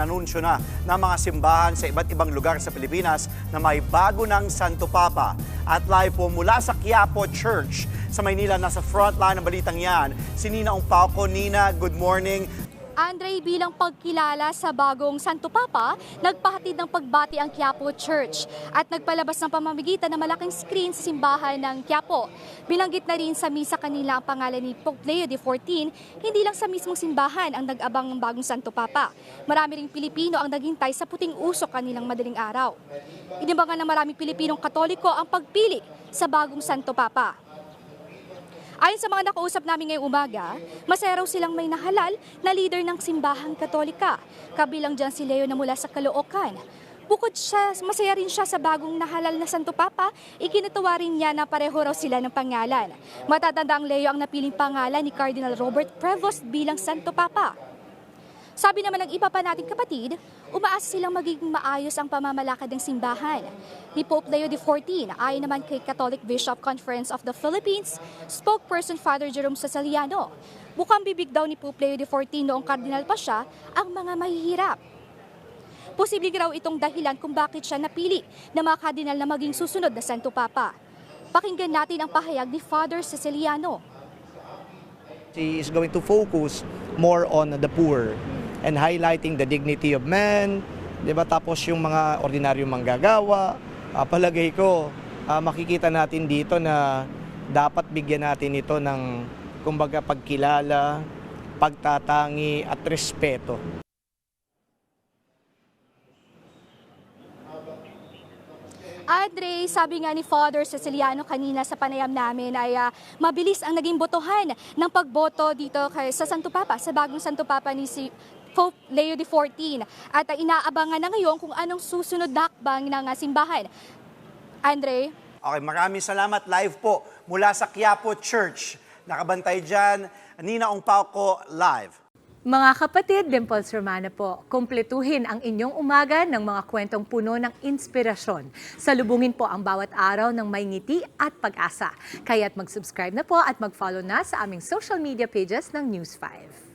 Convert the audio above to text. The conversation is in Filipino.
inanunsyo na ng mga simbahan sa iba't ibang lugar sa Pilipinas na may bago ng Santo Papa. At live po mula sa Quiapo Church sa Maynila, nasa frontline ng balitang yan, si Nina Ongpauco. Nina, good morning. Andre, bilang pagkilala sa bagong Santo Papa, nagpahatid ng pagbati ang Quiapo Church at nagpalabas ng pamamagitan ng malaking screen sa simbahan ng Quiapo. Bilanggit na rin sa misa kanila ang pangalan ni Pope Leo XIV, hindi lang sa mismong simbahan ang nag-abang ng bagong Santo Papa. Marami ring Pilipino ang naghintay sa puting usok kanilang madaling araw. Inimbangan ng maraming Pilipinong Katoliko ang pagpili sa bagong Santo Papa. Ayon sa mga nakausap namin ngayong umaga, masaya raw silang may nahalal na leader ng simbahang Katolika. Kabilang dyan si Leo na mula sa Caloocan. Bukod siya, masaya rin siya sa bagong nahalal na Santo Papa, ikinatuwa rin niya na pareho raw sila ng pangalan. Matatanda ang Leo ang napiling pangalan ni Cardinal Robert Prevost bilang Santo Papa. Sabi naman ng iba pa nating kapatid, umaasa silang magiging maayos ang pamamalakad ng simbahan. Ni Pope Leo XIV, ayon naman kay Catholic Bishop Conference of the Philippines, spokesperson Father Jerome Ceciliano, bukang bibig daw ni Pope Leo XIV noong kardinal pa siya ang mga mahihirap. Posible raw itong dahilan kung bakit siya napili na mga kardinal na maging susunod na Santo Papa. Pakinggan natin ang pahayag ni Father Ceciliano. He is going to focus more on the poor and highlighting the dignity of man, 'di ba? Tapos yung mga ordinaryong manggagawa, palagay ko makikita natin dito na dapat bigyan natin ito ng kumbaga pagkilala, pagtatangi at respeto. Andre, sabi nga ni Father Ceciliano kanina sa panayam namin ay mabilis ang naging botohan ng pagboto dito sa Santo Papa, sa bagong Santo Papa ni si Pope Leo XIV. At inaabangan na ngayon kung anong susunod na hakbang ng simbahan. Andre? Okay, maraming salamat. Live po mula sa Quiapo Church. Nakabantay dyan, Nina Ongpauco, live. Mga kapatid, Dimples Romana po, kumpletuhin ang inyong umaga ng mga kwentong puno ng inspirasyon. Salubungin po ang bawat araw ng may ngiti at pag-asa. Kaya't mag-subscribe na po at mag-follow na sa aming social media pages ng News 5.